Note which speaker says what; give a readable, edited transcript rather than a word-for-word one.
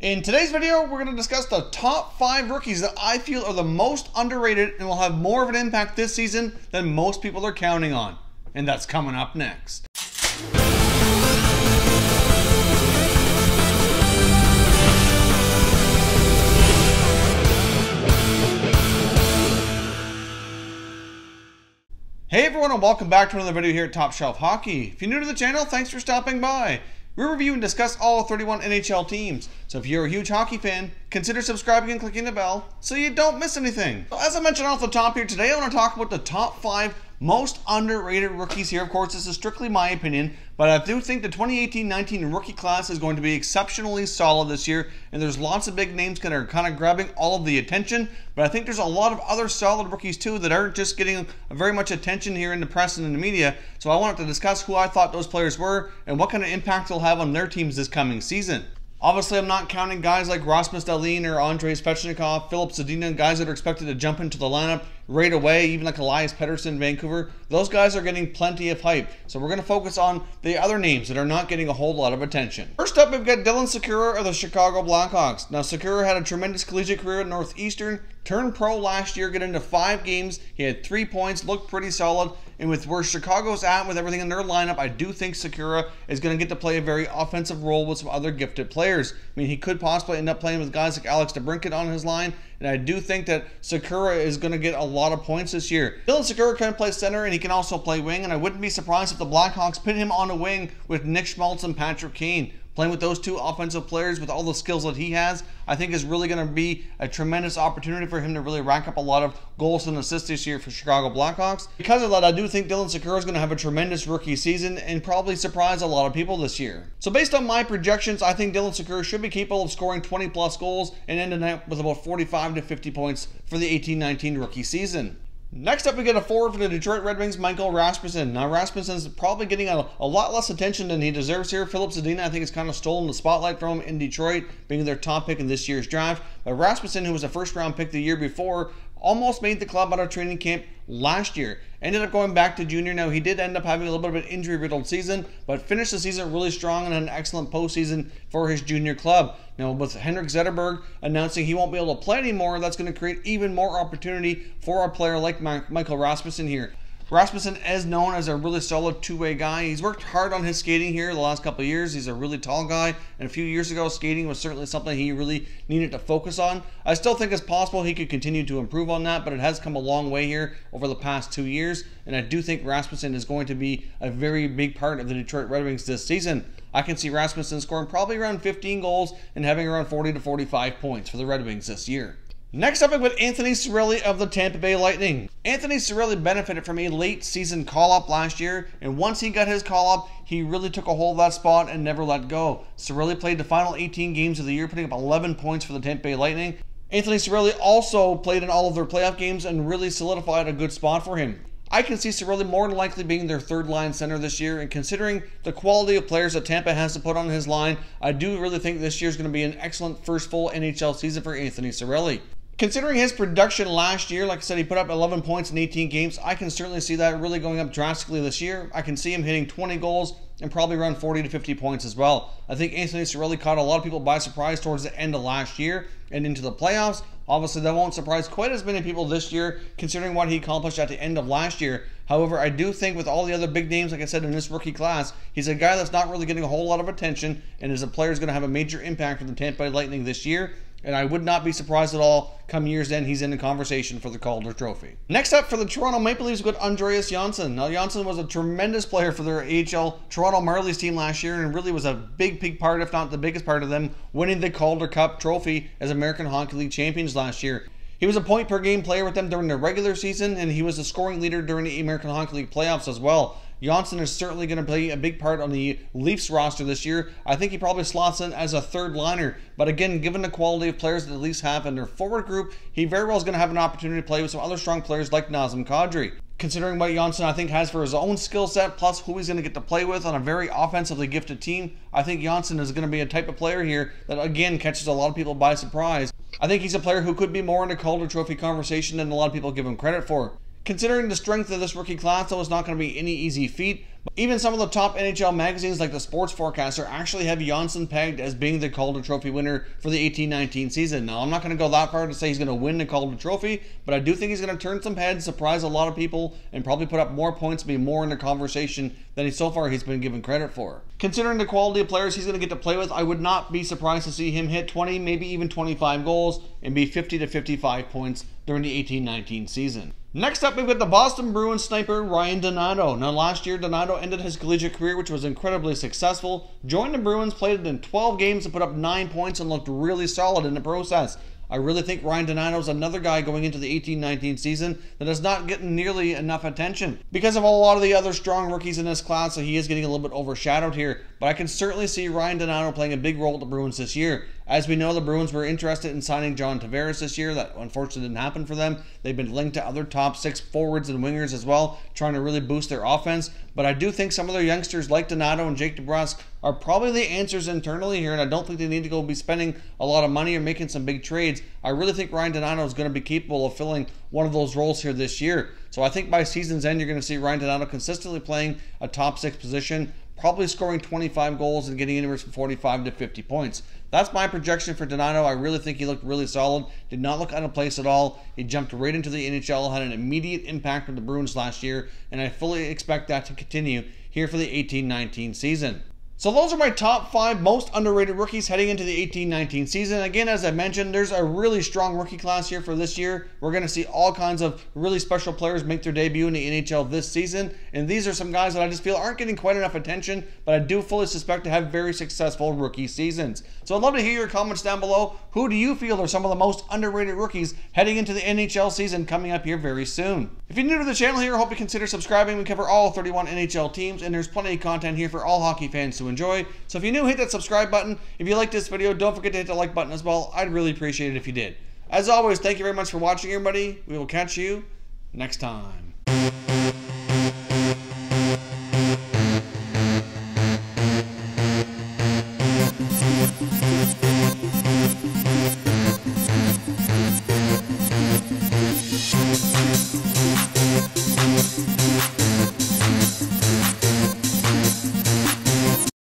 Speaker 1: In today's video, we're going to discuss the top 5 rookies that I feel are the most underrated and will have more of an impact this season than most people are counting on. And that's coming up next. Hey everyone, and welcome back to another video here at Top Shelf Hockey. If you're new to the channel, thanks for stopping by. We review and discuss all 31 NHL teams, so if you're a huge hockey fan, consider subscribing and clicking the bell so you don't miss anything. So as I mentioned off the top here, today I want to talk about the top 5 most underrated rookies here. Of course, this is strictly my opinion, but I do think the 2018-19 rookie class is going to be exceptionally solid this year, and there's lots of big names that are kind of grabbing all of the attention, but I think there's a lot of other solid rookies too that aren't just getting very much attention here in the press and in the media. So I wanted to discuss who I thought those players were and what kind of impact they'll have on their teams this coming season. Obviously, I'm not counting guys like Rasmussen or Andreas, Philip Zadina, guys that are expected to jump into the lineup right away, even like Elias Pettersson in Vancouver. Those guys are getting plenty of hype. So we're going to focus on the other names that are not getting a whole lot of attention. First up, we've got Sikura of the Chicago Blackhawks. Now, Sikura had a tremendous collegiate career at Northeastern, turned pro last year, got into 5 games. He had 3 points, looked pretty solid. And with where Chicago's at with everything in their lineup, I do think Sikura is going to get to play a very offensive role with some other gifted players. I mean, he could possibly end up playing with guys like Alex DeBrincat on his line, and I do think that Sikura is going to get a lot of points this year. Sikura can play center, and he can also play wing, and I wouldn't be surprised if the Blackhawks put him on a wing with Nick Schmaltz and Patrick Kane. Playing with those two offensive players with all the skills that he has, I think is really going to be a tremendous opportunity for him to really rack up a lot of goals and assists this year for Chicago Blackhawks. Because of that, I do think Sikura is going to have a tremendous rookie season and probably surprise a lot of people this year. So based on my projections, I think Sikura should be capable of scoring 20 plus goals and ending up with about 45 to 50 points for the 18-19 rookie season. Next up, we get a forward for the Detroit Red Wings, Michael Rasmussen. Now, Rasmussen's probably getting a lot less attention than he deserves here. Philip Zadina, I think, has kind of stolen the spotlight from him in Detroit, being their top pick in this year's draft. But Rasmussen, who was a first-round pick the year before, almost made the club out of training camp last year. Ended up going back to junior. Now, he did end up having a little bit of an injury-riddled season, but finished the season really strong and had an excellent postseason for his junior club. Now, with Henrik Zetterberg announcing he won't be able to play anymore, that's going to create even more opportunity for a player like Michael Rasmussen here. Rasmussen is known as a really solid two-way guy. He's worked hard on his skating here the last couple of years. He's a really tall guy, and a few years ago, skating was certainly something he really needed to focus on. I still think it's possible he could continue to improve on that, but it has come a long way here over the past 2 years, and I do think Rasmussen is going to be a very big part of the Detroit Red Wings this season. I can see Rasmussen scoring probably around 15 goals and having around 40 to 45 points for the Red Wings this year. Next up, I've got Anthony Cirelli of the Tampa Bay Lightning. Anthony Cirelli benefited from a late season call-up last year, and once he got his call-up, he really took a hold of that spot and never let go. Cirelli played the final 18 games of the year, putting up 11 points for the Tampa Bay Lightning. Anthony Cirelli also played in all of their playoff games and really solidified a good spot for him. I can see Cirelli more than likely being their third-line center this year, and considering the quality of players that Tampa has to put on his line, I do really think this year is going to be an excellent first full NHL season for Anthony Cirelli. Considering his production last year, like I said, he put up 11 points in 18 games. I can certainly see that really going up drastically this year. I can see him hitting 20 goals and probably around 40 to 50 points as well. I think Anthony Cirelli caught a lot of people by surprise towards the end of last year and into the playoffs. Obviously, that won't surprise quite as many people this year, considering what he accomplished at the end of last year. However, I do think with all the other big names, like I said, in this rookie class, he's a guy that's not really getting a whole lot of attention, and as a player is going to have a major impact for the Tampa Bay Lightning this year. And I would not be surprised at all come year's end he's in the conversation for the Calder Trophy. Next up for the Toronto Maple Leafs, we've got Andreas Johnsson. Now, Johnsson was a tremendous player for their AHL Toronto Marlies team last year and really was a big part, if not the biggest part of them, winning the Calder Cup trophy as American Hockey League champions last year. He was a point-per-game player with them during the regular season, and he was a scoring leader during the American Hockey League playoffs as well. Johnsson is certainly going to play a big part on the Leafs roster this year. I think he probably slots in as a third liner, but again, given the quality of players that the Leafs have in their forward group, he very well is going to have an opportunity to play with some other strong players like Nazem Kadri. Considering what Johnsson, I think, has for his own skill set, plus who he's going to get to play with on a very offensively gifted team, I think Johnsson is going to be a type of player here that, again, catches a lot of people by surprise. I think he's a player who could be more in the Calder Trophy conversation than a lot of people give him credit for. Considering the strength of this rookie class, though, it's not going to be any easy feat, Even some of the top NHL magazines like the Sports Forecaster actually have Johnsson pegged as being the Calder Trophy winner for the 18-19 season. Now, I'm not going to go that far to say he's going to win the Calder Trophy, but I do think he's going to turn some heads, surprise a lot of people, and probably put up more points, be more in the conversation than so far he's been given credit for. Considering the quality of players he's going to get to play with, I would not be surprised to see him hit 20, maybe even 25 goals and be 50 to 55 points during the 18-19 season. Next up, we've got the Boston Bruins sniper, Ryan Donato. Now, last year, Donato ended his collegiate career, which was incredibly successful. Joined the Bruins, played in 12 games and put up 9 points and looked really solid in the process. I really think Ryan Donato is another guy going into the 18-19 season that is not getting nearly enough attention. Because of a lot of the other strong rookies in this class, so he is getting a little bit overshadowed here. But I can certainly see Ryan Donato playing a big role with the Bruins this year. As we know, the Bruins were interested in signing John Tavares this year. That unfortunately didn't happen for them. They've been linked to other top 6 forwards and wingers as well, trying to really boost their offense. But I do think some of their youngsters like Donato and Jake DeBrusk are probably the answers internally here, and I don't think they need to go be spending a lot of money or making some big trades. I really think Ryan Donato is going to be capable of filling one of those roles here this year. So I think by season's end, you're going to see Ryan Donato consistently playing a top 6 position, probably scoring 25 goals and getting anywhere from 45 to 50 points. That's my projection for Donato. I really think he looked really solid. Did not look out of place at all. He jumped right into the NHL, had an immediate impact with the Bruins last year, and I fully expect that to continue here for the 18-19 season. So those are my top 5 most underrated rookies heading into the 18-19 season. Again, as I mentioned, there's a really strong rookie class here for this year. We're going to see all kinds of really special players make their debut in the NHL this season. And these are some guys that I just feel aren't getting quite enough attention, but I do fully suspect to have very successful rookie seasons. So I'd love to hear your comments down below. Who do you feel are some of the most underrated rookies heading into the NHL season coming up here very soon? If you're new to the channel here, I hope you consider subscribing. We cover all 31 NHL teams, and there's plenty of content here for all hockey fans to enjoy. So if you're new, hit that subscribe button. If you like this video, don't forget to hit the like button as well. I'd really appreciate it if you did. As always, thank you very much for watching, everybody. We will catch you next time.